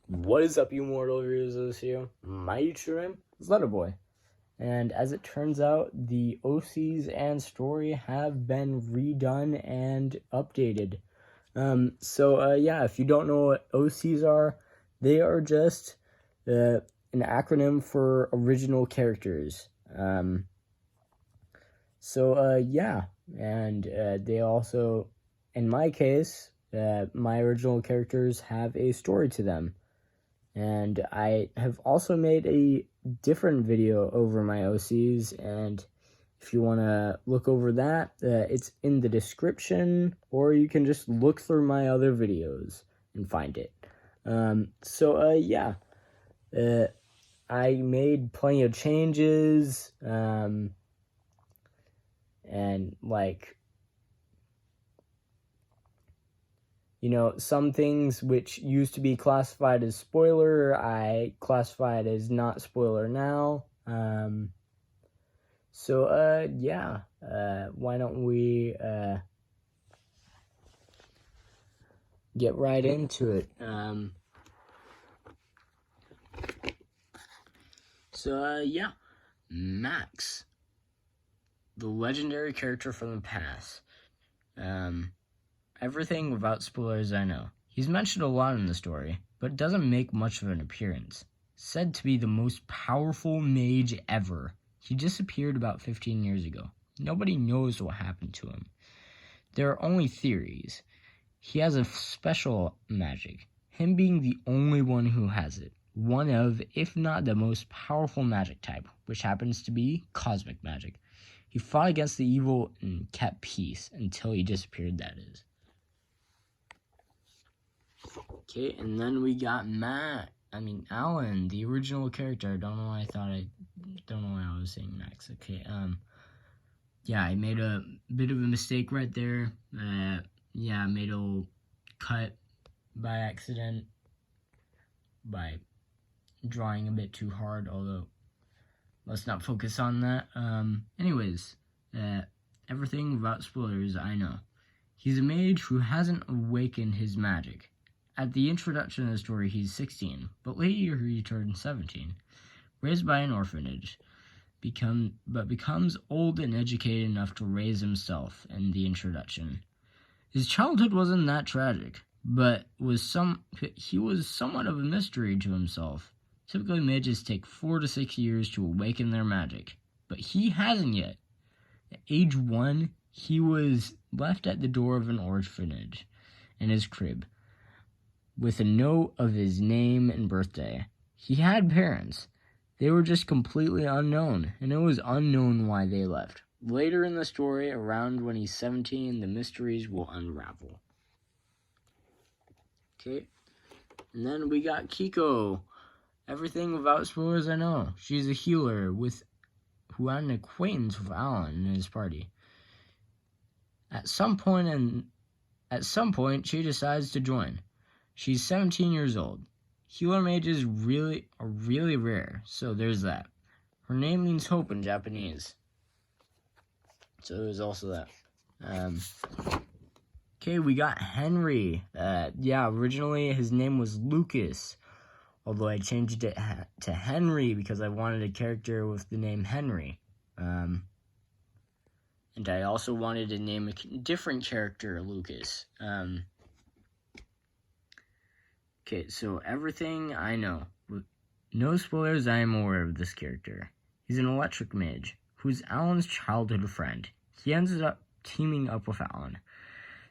What is up, you mortal viewers of this video? My username is Letterboy. And as it turns out, the OCs and story have been redone and updated. Yeah, if you don't know what OCs are, they are just an acronym for original characters. Yeah, and they also, in my case, my original characters have a story to them. And I have also made a different video over my OCs, and if you want to look over that, it's in the description, or you can just look through my other videos and find it. I made plenty of changes, and like, you know, some things which used to be classified as spoiler, I classified as not spoiler now. Why don't we get right into it? Max, the legendary character from the past. Everything without spoilers, I know. He's mentioned a lot in the story, but doesn't make much of an appearance. Said to be the most powerful mage ever. He disappeared about 15 years ago. Nobody knows what happened to him. There are only theories. He has a special magic, him being the only one who has it. One of, if not the most powerful magic type, which happens to be cosmic magic. He fought against the evil and kept peace until he disappeared, that is. Okay, and then we got Alan, the original character. I don't know why I was saying Max. Okay, I made a bit of a mistake right there. I made a little cut by accident by drawing a bit too hard, although let's not focus on that. Everything without spoilers, I know. He's a mage who hasn't awakened his magic. At the introduction of the story, he's 16, but later he turns 17. Raised by an orphanage, becomes old and educated enough to raise himself in the introduction. His childhood wasn't that tragic, but he was somewhat of a mystery to himself. Typically, mages take 4 to 6 years to awaken their magic, but he hasn't yet. At age 1, he was left at the door of an orphanage in his crib with a note of his name and birthday. He had parents. They were just completely unknown, and it was unknown why they left. Later in the story, around when he's 17, the mysteries will unravel. Okay, and then we got Kiko. Everything without spoilers, I know. She's a healer who had an acquaintance with Alan and his party. At some point, she decides to join. She's 17 years old. Healer mages are really rare, so there's that. Her name means hope in Japanese. So there's also that. Okay, we got Henry. Originally his name was Lucas, although I changed it to Henry because I wanted a character with the name Henry. And I also wanted to name a different character Lucas. Okay, so everything I know. No spoilers, I am aware of this character. He's an electric mage, who's Alan's childhood friend. He ends up teaming up with Alan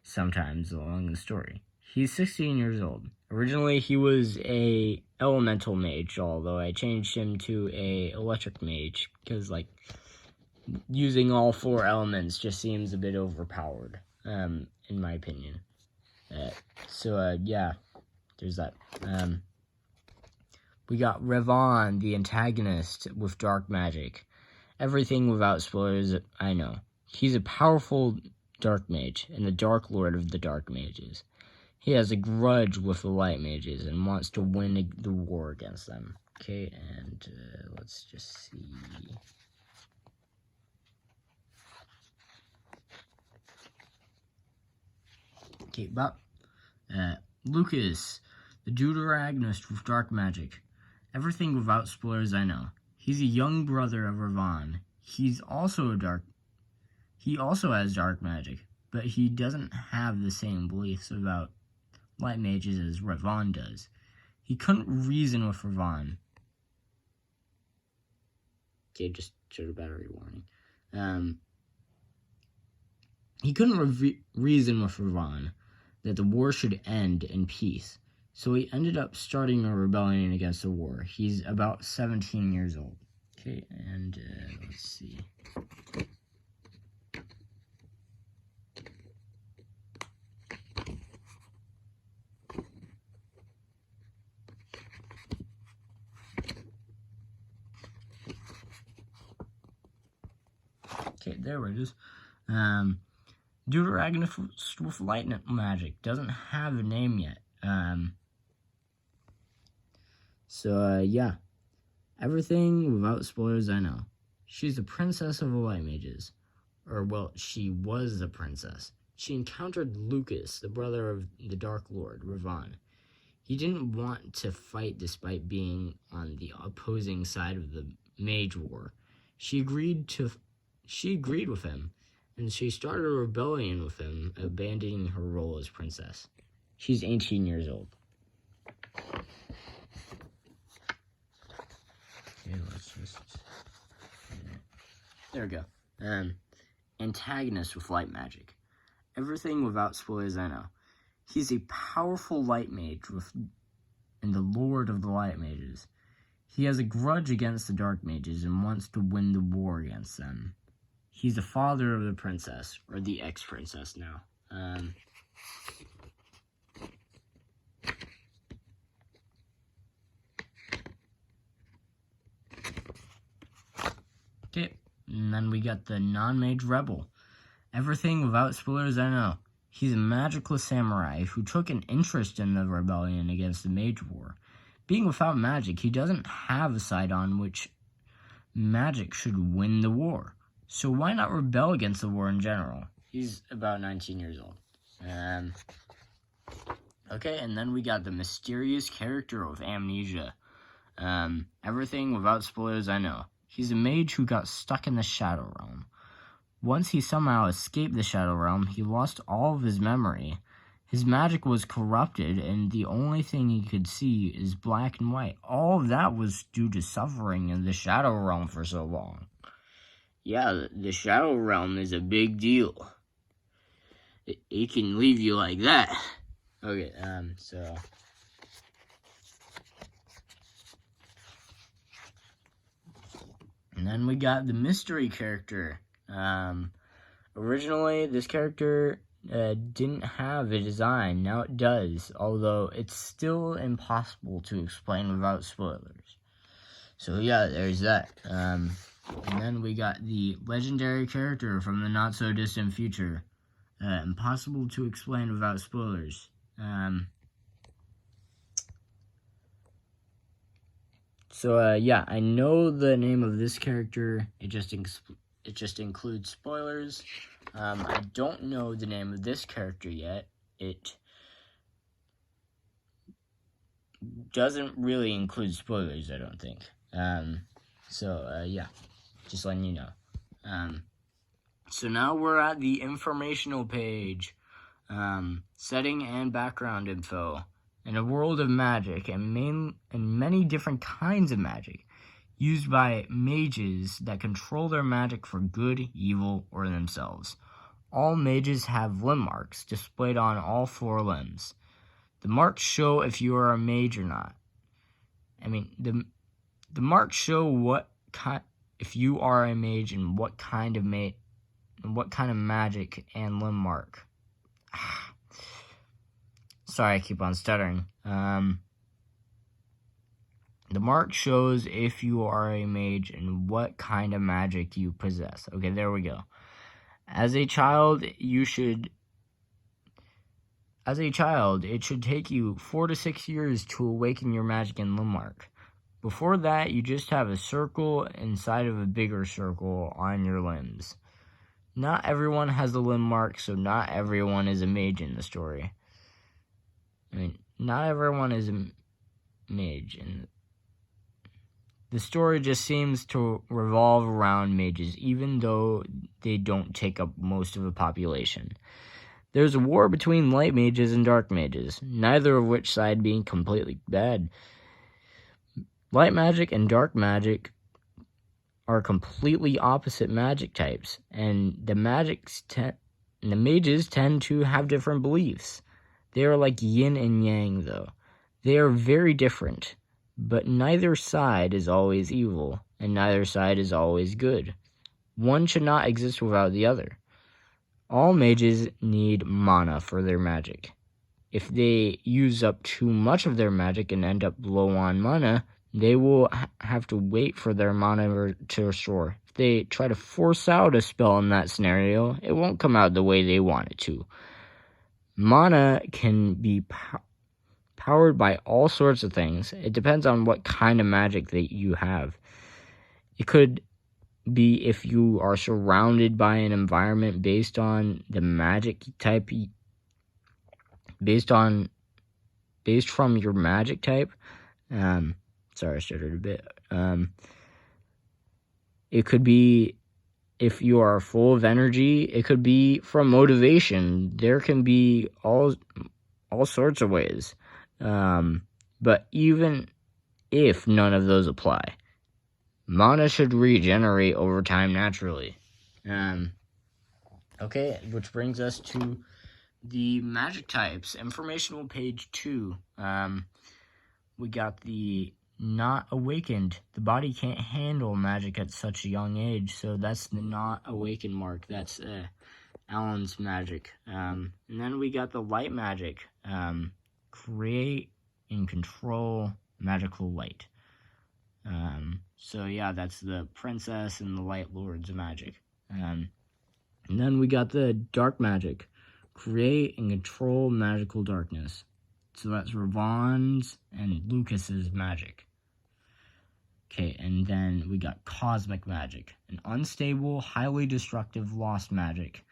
sometimes along the story. He's 16 years old. Originally, he was a elemental mage, although I changed him to a electric mage, because, using all 4 elements just seems a bit overpowered, in my opinion. There's that. We got Redone, the antagonist with dark magic. Everything without spoilers, I know. He's a powerful dark mage and the dark lord of the dark mages. He has a grudge with the light mages and wants to win the war against them. Okay, and let's just see. Okay, Lucas, the deuteragonist with dark magic. Everything without spoilers I know. He's a young brother of Ravon. He also has dark magic, but he doesn't have the same beliefs about light mages as Ravon does. He couldn't reason with Ravon. Okay, just showed a battery warning. He couldn't reason with Ravon that the war should end in peace, so he ended up starting a rebellion against the war. He's about 17 years old. Okay, and let's see. Okay, there it is. Deuteragonist with light magic doesn't have a name yet. Yeah. Everything without spoilers I know. She's the princess of the light mages. Or, well, she was the princess. She encountered Lucas, the brother of the Dark Lord, Ravon. He didn't want to fight despite being on the opposing side of the mage war. She agreed with him, and she started a rebellion with him, abandoning her role as princess. She's 18 years old. Okay, let's just... There we go. Antagonist with light magic. Everything without spoilers I know. He's a powerful light mage and the lord of the light mages. He has a grudge against the dark mages and wants to win the war against them. He's the father of the princess, or the ex-princess now. Okay, and then we got the non-mage rebel. Everything without spoilers I know. He's a magicless samurai who took an interest in the rebellion against the mage war. Being without magic, he doesn't have a side on which magic should win the war. So why not rebel against the war in general? He's about 19 years old. Okay, and then we got the mysterious character of amnesia. Everything without spoilers I know. He's a mage who got stuck in the Shadow Realm. Once he somehow escaped the Shadow Realm, he lost all of his memory. His magic was corrupted, and the only thing he could see is black and white. All of that was due to suffering in the Shadow Realm for so long. Yeah, the Shadow Realm is a big deal. It can leave you like that. Okay, so... And then we got the mystery character. Originally, this character didn't have a design. Now it does, although it's still impossible to explain without spoilers. So yeah, there's that. And then we got the legendary character from the not-so-distant future. Impossible to explain without spoilers. Yeah, I know the name of this character. It just includes spoilers. I don't know the name of this character yet. It doesn't really include spoilers, I don't think. Yeah, just letting you know. So now we're at the informational page. Setting and background info. In a world of magic and many different kinds of magic, used by mages that control their magic for good, evil, or themselves. All mages have limb marks displayed on all 4 limbs. The marks show if you are a mage or not. The marks show if you are a mage and what kind of magic and limb mark. Sorry, I keep on stuttering. The mark shows if you are a mage and what kind of magic you possess. Okay, there we go. As a child, it should take you 4 to 6 years to awaken your magic and limb mark. Before that, you just have a circle inside of a bigger circle on your limbs. Not everyone has the limb mark, so not everyone is a mage in the story. not everyone is a mage, and the story just seems to revolve around mages, even though they don't take up most of the population. There's a war between light mages and dark mages, neither of which side being completely bad. Light magic and dark magic are completely opposite magic types, and the mages tend to have different beliefs. They are like yin and yang, though. They are very different, but neither side is always evil, and neither side is always good. One should not exist without the other. All mages need mana for their magic. If they use up too much of their magic and end up low on mana, they will have to wait for their mana to restore. If they try to force out a spell in that scenario, it won't come out the way they want it to. Mana can be powered by all sorts of things. It depends on what kind of magic that you have. It could be if you are surrounded by an environment based on the magic type, based from your magic type. Sorry, I stuttered a bit. It could be if you are full of energy. It could be from motivation. There can be all sorts of ways. But even if none of those apply, mana should regenerate over time naturally. Okay, which brings us to the magic types. Informational page 2. We got the not awakened. The body can't handle magic at such a young age, so that's the not awakened mark. That's Alan's magic. And then we got the light magic. Create and control magical light. So yeah, that's the princess and the light lord's magic. And then we got the dark magic. Create and control magical darkness. So that's Ravon's and Lucas's magic. Okay, and then we got cosmic magic. An unstable, highly destructive lost magic.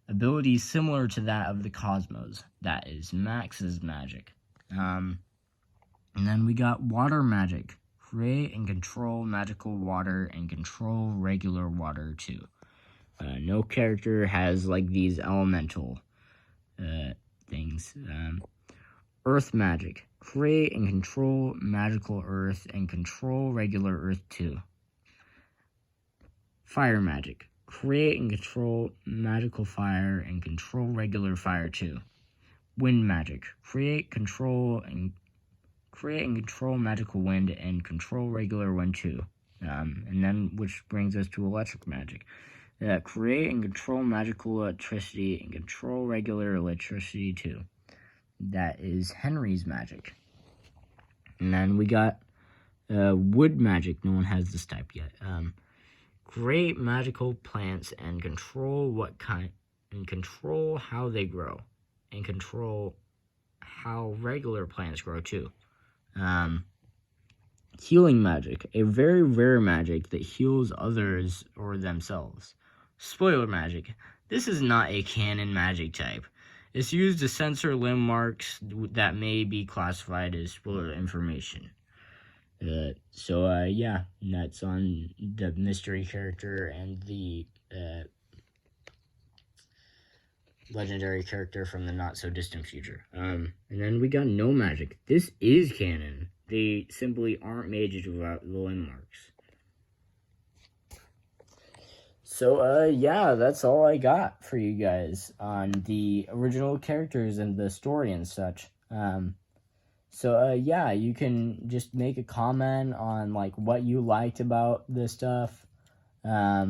Abilities similar to that of the cosmos. That is Max's magic. And then we got water magic. Create and control magical water and control regular water too. No character has like these elemental things. Earth magic. Create and control magical earth and control regular earth too. Fire magic. Create and control magical fire and control regular fire too. Wind magic. Create and control magical wind and control regular wind too. And then which brings us to electric magic. Create and control magical electricity and control regular electricity too. That is Henry's magic. And then we got wood magic. No one has this type yet. Create magical plants and control what kind, and control how they grow, and control how regular plants grow too. Healing magic, a very rare magic that heals others or themselves. Spoiler magic. This is not a canon magic type. It's used to censor limb marks that may be classified as spoiler information. Yeah, that's on the mystery character and the legendary character from the not-so-distant future. And then we got no magic. This is canon. They simply aren't mages without the limb marks. So, yeah, that's all I got for you guys on the original characters and the story and such. Yeah, you can just make a comment on, like, what you liked about this stuff. I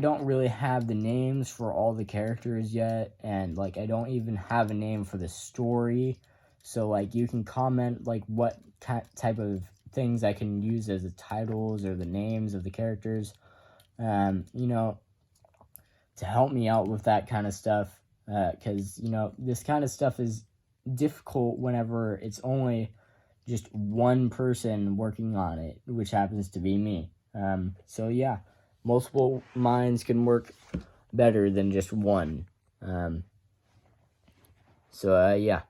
don't really have the names for all the characters yet, and, like, I don't even have a name for the story. So, like, you can comment, like, what type of things I can use as the titles or the names of the characters, to help me out with that kind of stuff, because, this kind of stuff is difficult whenever it's only just one person working on it, which happens to be me. Yeah, multiple minds can work better than just one. So, yeah.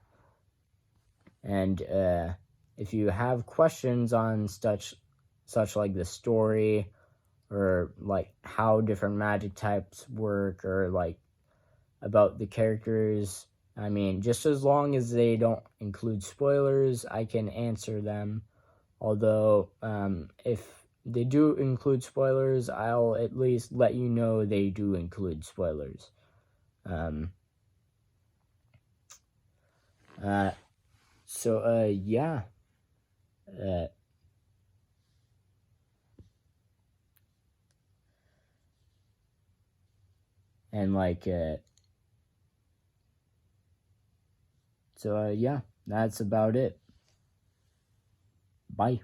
And if you have questions on such like the story, or like how different magic types work, or like about the characters, I mean, just as long as they don't include spoilers, I can answer them. Although, if they do include spoilers, I'll at least let you know they do include spoilers. Yeah. And like, yeah, that's about it. Bye.